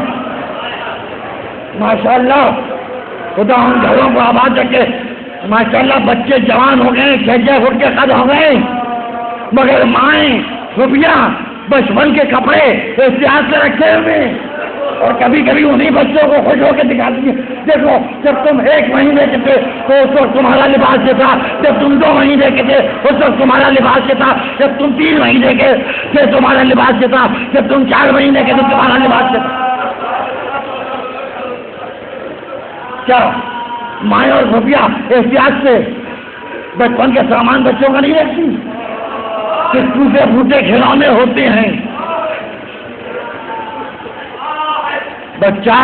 ماشاءاللہ خدا ان گھروں کو آباد رکھے. ماشاءاللہ بچے جوان ہو گئے، 6 فٹ کے قد ہو گئے، مگر مائیں خوبیاں بچپن کے کپڑے احتیاط سے رکھے ہوئے. اور کبھی کبھی انہیں بچوں کو خوش ہو کے دکھاتی ہیں، دیکھو جب تم 1 مہینے کے تھے تو اس وقت تمہارا لباس یہ تھا، جب تم 2 مہینے کے تھے اس وقت تمہارا لباس یہ تھا، جب تم 3 مہینے کے تھے تمہارا لباس یہ تھا، جب تم 4 مہینے کے تھے تمہارا لباس یہ تھا. کیا مائیں اور خوبیاں احتیاط سے بچپن کے سامان بچوں کا نہیں رکھتی؟ کہ ٹوٹے پھوٹے کھلونے ہوتے ہیں. بچہ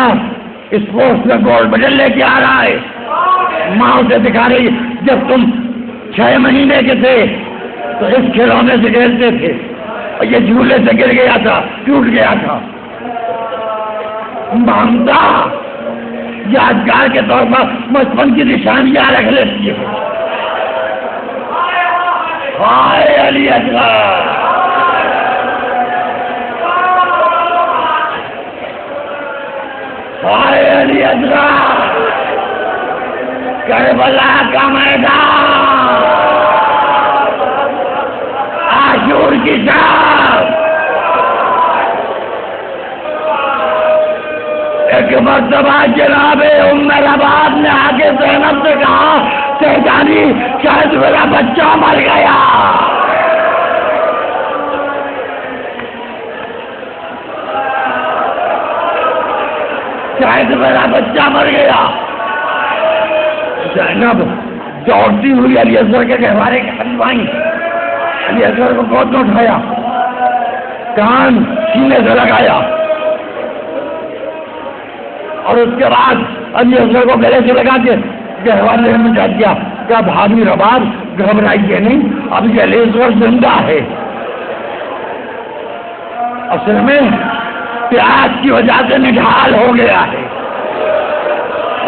اسپورٹس میں گولڈ میڈل لے کے آ رہا ہے. ماں اسے دکھا رہی جب تم 6 مہینے کے تھے تو اس کھلونے سے کھیلتے تھے اور یہ جھولے سے گر گیا تھا, ٹوٹ گیا تھا. مامتا یادگار کے طور پر بچپن کی نشانیاں رکھ لیتی ہے. ہائے علی اصغر, ہائے علی اصغر, کربلا کا میدان, عاشور کی شام. ایک مرتبہ جناب ام رباب نے آگے زینب سے کہا شہزادی شاید میرا بچہ مر گیا. شاید میرا بچہ مر گیا. زینب دوڑتی ہوئی علی اصغر کے گہوارے کے قریب آئی. علی اصغر کو گود میں اٹھایا, کان سینے سے لگایا اور اس کے بعد علی اصغر کو گلے سے لگا کے گہوارے میں ڈال دیا. کیا بھابھی رباب گھبرائیے نہیں, اب یہ علی اصغر زندہ ہے. اصل میں پیاس کی وجہ سے نڈھال ہو گیا ہے,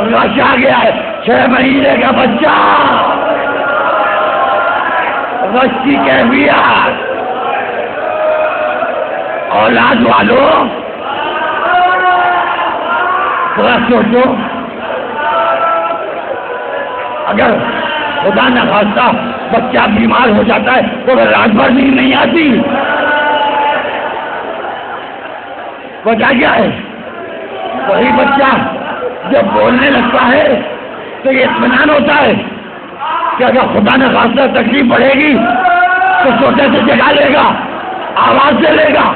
رش آ گیا ہے. 6 مہینے کا بچہ, رش کی کیفیت. اولاد والوں ذرا سوچو, اگر خدا نہ خواستہ بچہ بیمار ہو جاتا ہے تو وہ رات بھر نیند نہیں آتی. وجہ کیا ہے؟ وہی بچہ جب بولنے لگتا ہے تو یہ اطمینان ہوتا ہے کہ اگر خدا نہ خواستہ تکلیف بڑھے گی تو سوچے سے جگا لے گا, آواز دے لے گا.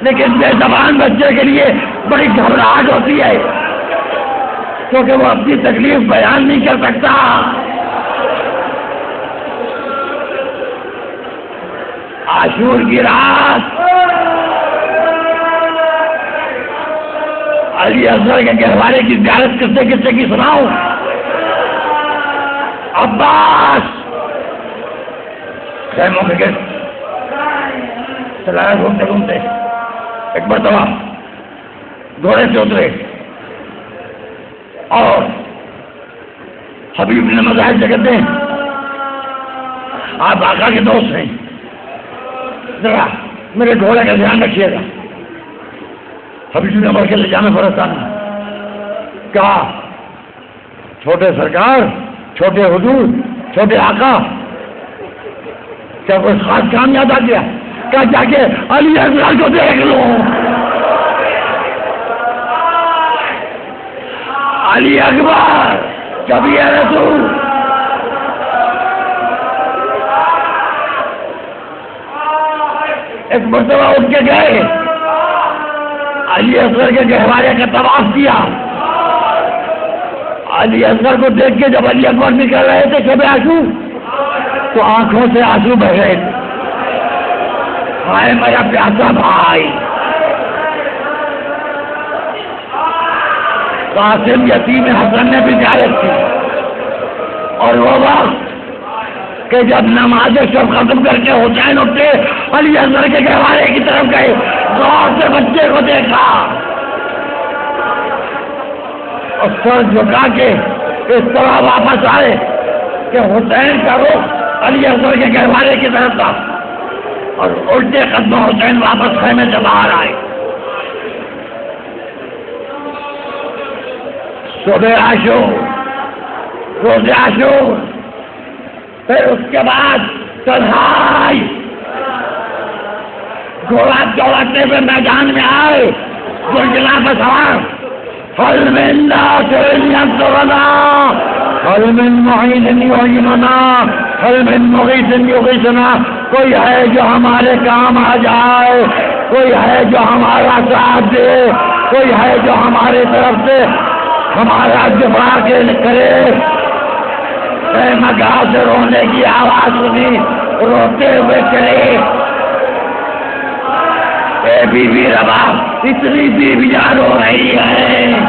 لیکن بے زبان بچے کے لیے بڑی گھبراہٹ ہوتی ہے کیونکہ وہ اپنی تکلیف بیان نہیں کر سکتا. عاشور کی رات علی اصغر کے گہوارے کی زیارت کسے کی سناؤں. عباس خیموں کے گرد چلایا گھومتے گھومتے ایک مرتبہ گھوڑے سے اترے اور حبیب نے مظاہر سے کہتے ہیں آپ آقا کے دوست ہیں, ذرا میرے گھوڑے کا دھیان رکھیے گا. حبیب نے عمر کے لے جانے فرستان کہا چھوٹے سرکار, چھوٹے حضور, چھوٹے آقا, کیا کوئی خاص کام یاد آ گیا؟ کیا جا کے علی اصغر کو دیکھ لو. علی اکبر کبھی ہے رسول. ایک مرتبہ اٹھ کے گئے, علی اصغر کے گہوارے کا طواف کیا. علی اصغر کو دیکھ کے جب علی اکبر نکل رہے تھے کبھی آنسو تو آنکھوں سے آنسو بہ رہے تھے. ہائے میرا پیاسا بھائی. قاسم یتیم حسن نے بھی زیارت کی اور وہ وقت کہ جب نماز شب ختم کر کے حسین اٹھے علی اصغر کے گہوارے کی طرف گئے, غور سے بچے کو دیکھا اور سر جھکا کے اس طرح واپس آئے کہ حسین کا رخ علی اصغر کے گہوارے کی طرف تھا اور الٹے قدموں حسین واپس خیمے سے باہر آئے. صبح عاشور, روز عاشور, پھر اس کے بعد تنہائی. گھوڑا دوڑتے ہوئے میدان میں آئے, زلزلہ پر سوار. حل من ناصر ينصرنا, حل من معین يعیننا, حل من مغیث یغیثنا. کوئی ہے جو ہمارے کام آ جائے, کوئی ہے جو ہمارا ساتھ دے, کوئی ہے جو ہمارے طرف سے ہمارا دفاع کرے. مگاہ سے رونے کی آواز سنی, روتے ہوئے چلے. اے بی بی رباب, اتنی بیویاں رو رہی ہیں,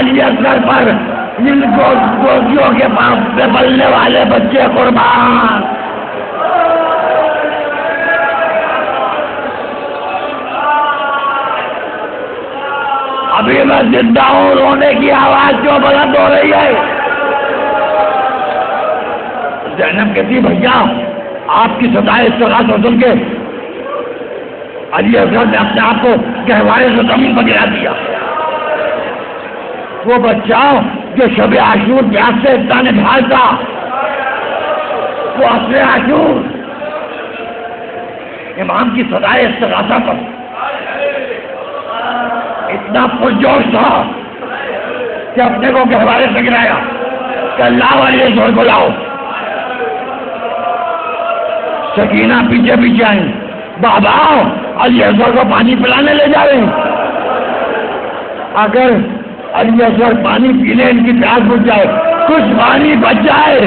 علی اصغر پر ان گوزیوں کے پاس سے بلنے والے بچے قربان. ابھی میں زندہ ہوں، رونے کی آواز کیوں بلند ہو رہی ہے؟ زینب کہتی بھیا آپ کی صدائے استغاثہ سن کے علی اصغر نے اپنے آپ کو گہوارے سے زمین پر گرا دیا. وہ بچہ جو شب عاشور پیاس سے اتنا نبھال تھا، وہ عصر عاشور امام کی صدائے استغاثہ پر اتنا پرجوش تھا کہ اپنے کو گہوارے سے گرایا کہ اللہ علی اصغر کو لاؤ. سکینہ پیچھے پیچھے آئی، بابا علی اصغر کو پانی پلانے لے جا رہے ہیں. اگر علی اصغر پانی پینے ان کی پیاس بجھ جائے، کچھ پانی بچ جائے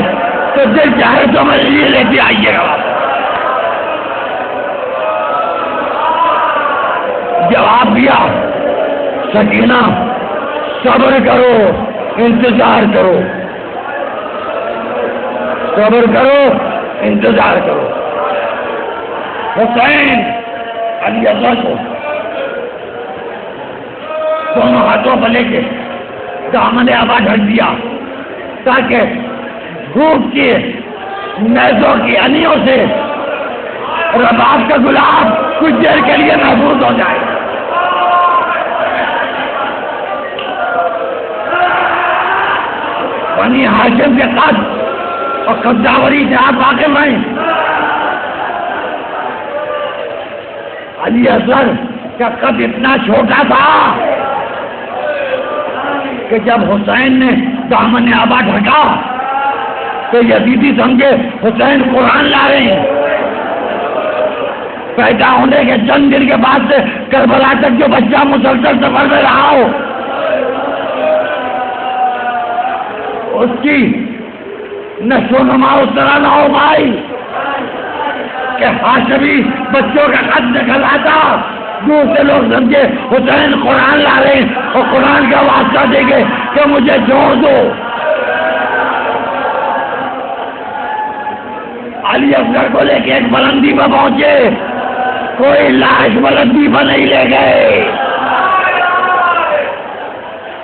تو دل چاہے تو میں یہ لیتے آئیے گا. جواب دیا سکینہ صبر کرو، انتظار کرو، صبر کرو، انتظار کرو. حسین علی اصغر کو دونوں ہاتھوں پر لے کے دامن آبا ڈھک دیا تاکہ دھوپ کی نیزوں کی انیوں سے رباب کا گلاب کچھ دیر کے لیے محفوظ ہو جائے. بنی ہاشم کے قد اور قداوری سے آپ واقف ہیں. علی اصغر کا قد اتنا چھوٹا تھا کہ جب حسین نے دامن آبا ڈھکا تو یزیدی سمجھے حسین قرآن لا رہے ہیں. پیدا ہونے کے چند دن کے بعد سے کربلا تک جو بچہ مسلسل سفر میں رہا ہو، اس کی نشو و نما اس طرح نہ ہو پائی کہ ہاشمی بچوں کا قد نکل آتا. دوسرے لوگ سمجھے حسین قرآن لا رہے ہیں اور قرآن کا واسطہ دے گے کہ مجھے چھوڑ دو. علی اصغر کو لے کے ایک بلندی پر پہنچے، کوئی لاش بلندی پر نہیں لے گئے.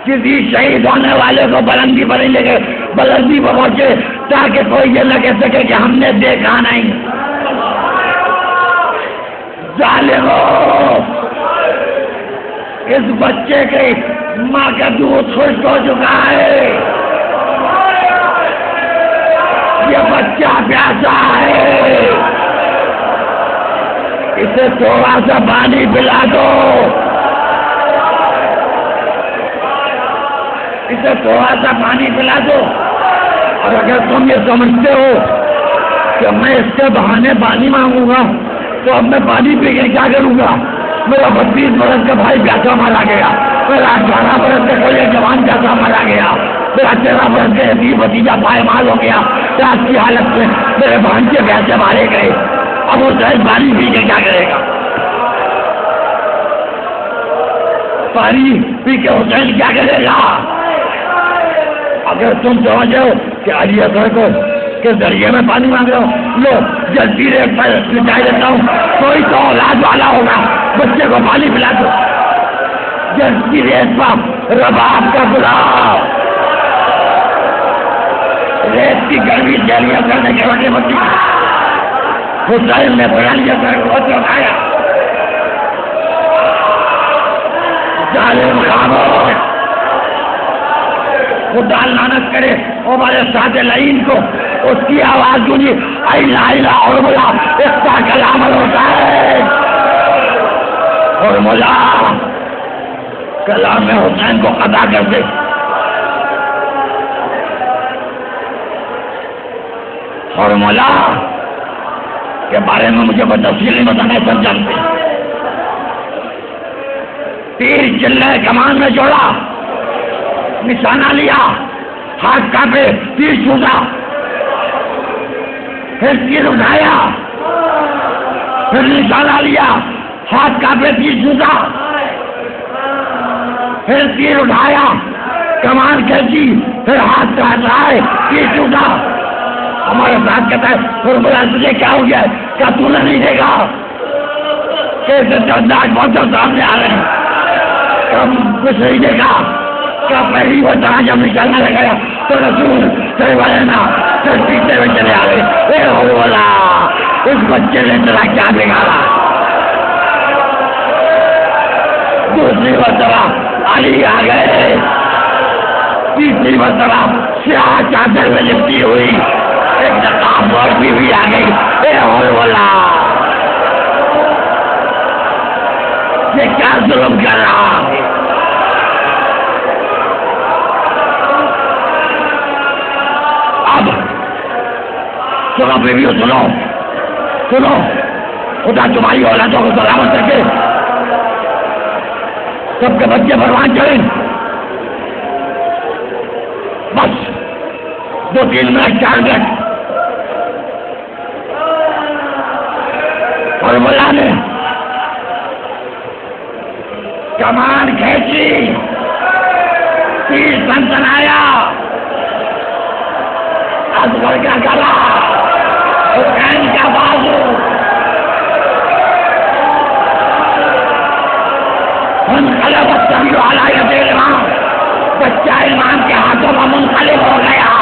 کسی شہید ہونے والے کو بلندی پر نہیں لے گئے، بلندی پر پہنچے تاکہ کوئی یہ نہ کہہ سکے کہ ہم نے دیکھا نہیں. ظالمو، اس بچے کے ماں کا دودھ خشک ہو چکا ہے، یہ بچہ پیاسا ہے، اسے تھوڑا سا پانی پلا دو، اسے تھوڑا سا پانی پلا دو. اور اگر تم یہ سمجھتے ہو کہ میں اس کے بہانے پانی مانگوں گا تو اب میں پانی پی کے کیا کروں گا؟ میرا 32 برس کا بھائی پیاسا مارا گیا، میرا 18 برس کا کوئی جوان پیاسا مارا گیا، میرا 13 برس کا یتیم بھتیجا پائمال ہو گیا، رات کی حالت میں میرے بھانجے پیاسے مارے گئے. اب وہ شاید پانی پی کے کیا کرے گا؟ پانی پی کے حسین کیا کرے گا؟ اگر تم سمجھ ہو کہ علی اصغر کو کے ذریعے میں پانی مانگ رہا ہوں، لو جلدی ریٹ پر لٹائی دیتا ہوں، کوئی تو اولاد والا ہوگا، بچے کو پانی پلا دو. جلدی ریت پر رباب کا گلاب، ریت کی گرمی جیلیاں کرنے کے وقت بچی حسین نے علی اصغر کو اٹھایا. ظالم خاموش، خدا لعنت کرے ہمارے ساتھ لعین کو، اس کی آواز سنی، اے لا الہ اور مولا، اس کا کلام ہوتا ہے. اور مولا کلام حسین کو ادا کر دے. اور مولا کے بارے میں مجھے کوئی تفصیل نہیں بتانا ہے، سب جانتے ہیں. تیر چلے کمان میں جوڑا، نشانہ لیا، ہاتھ کانپے، تیر چھوٹا، پھر تیر اٹھایا، پھر نشانہ لیا، ہاتھ کانپے، تیر چھوٹا، پھر تیر اٹھایا، کمان کھینچی، پھر ہاتھ کاٹ رہا ہے، یہ ٹوٹا، ہمارے ساتھ کہتا ہے فرمایا تجھے کیا ہو گیا؟ کیا تو نے نہیں دیکھا کیسے دردناک منظر سامنے آ رہے ہیں؟ کم کچھ نہیں دیکھا، کیا پہلی وہ طرح جب نکلنا لگا تو رسول صحیح والنا پھر پیچھے میں چلے آ گئے، اے ہو بولا اس بچے نے تیرا کیا بگاڑا؟ دوسری مرتبہ علی آ گئے، تیسری مرتبہ سیاہ چادر میں لپٹی ہوئی ایک نقاب اور بیوی آ گئی، اے ہو بولا یہ کیا ظلم کر رہا ہے؟ اب سنو بیویوں، سنو سنو، خدا تمہاری اولادوں کو سلامت رکھے، سب کے بچے بھگوان چڑھیں، بس 2-3 منٹ 4 منٹ اور مولا نے کمان کھینچی، تیر سنسنایا، اصغر کا گلا، حسین کا بازو، منقلب السبیل علی ید الامام، بچہ امام کے ہاتھوں میں منقلب ہو گیا،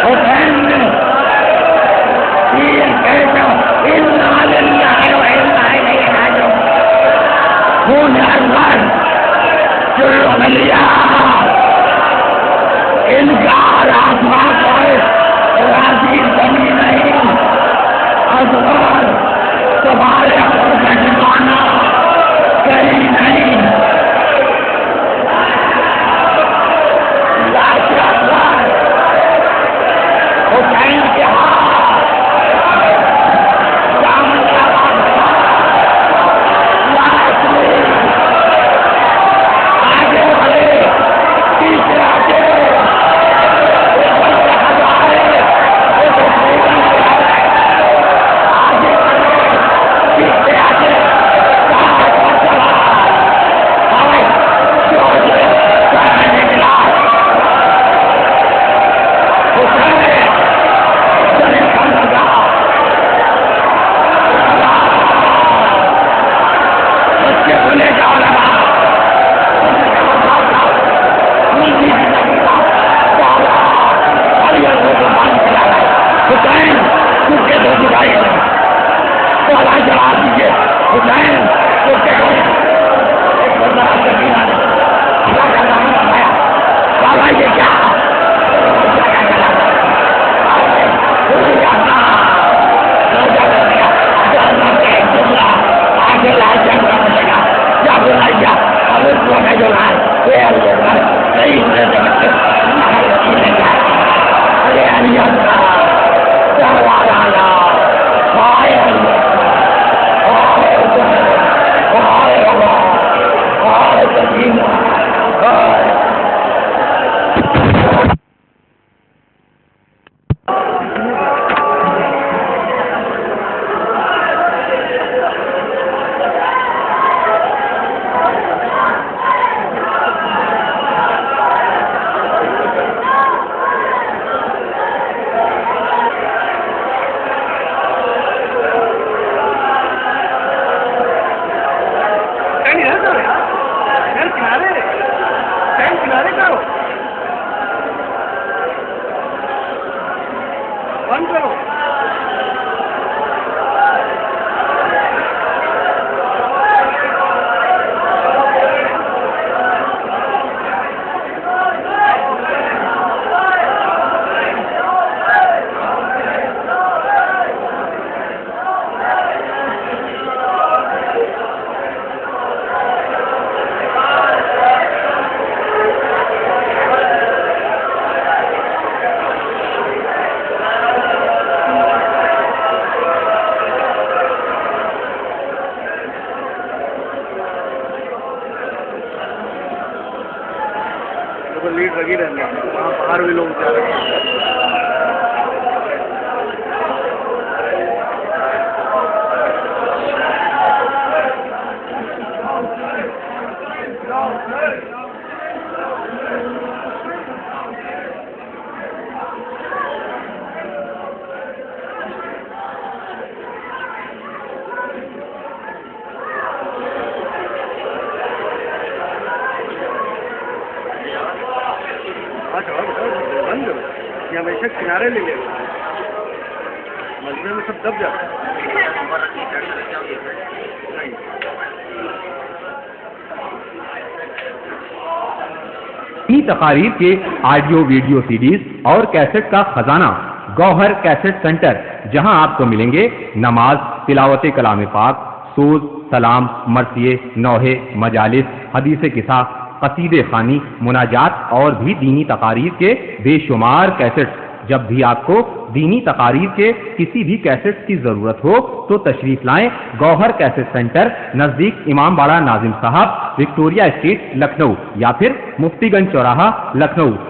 حسین نے تیر کھینچا، انا للہ و انا الیہ راجعون، خون اصغر شروع میں لیا، انکار آسمان پر راضی زمین نہیں، اصغر تمہارے اپنے کا ٹھکانا کہیں نہیں، لاش اصغر حسین کے ہاتھ دامن کا لاش لی، آگے بڑھے، پیچھے آگے، لیڈ لگی رہنے وہاں باہر بھی لوگ جا رہے ہیں. کنارے لے لے مجمے میں سب دب جاتا ہے. تقاریر کے آڈیو ویڈیو سیڈیز اور کیسٹ کا خزانہ گوہر کیسٹ سینٹر، جہاں آپ کو ملیں گے نماز، تلاوت کلام پاک، سوز، سلام، مرثیے، نوحے، مجالس، حدیث قصہ، قصیدے خوانی، مناجات اور بھی دینی تقاریر کے بے شمار کیسٹ. جب بھی آپ کو دینی تقاریر کے کسی بھی کیسٹ کی ضرورت ہو تو تشریف لائیں گوہر کیسٹ سینٹر، نزدیک امام باڑہ ناظم صاحب، وکٹوریہ اسٹریٹ، لکھنؤ، یا پھر مفتی گنج چوراہا، لکھنؤ.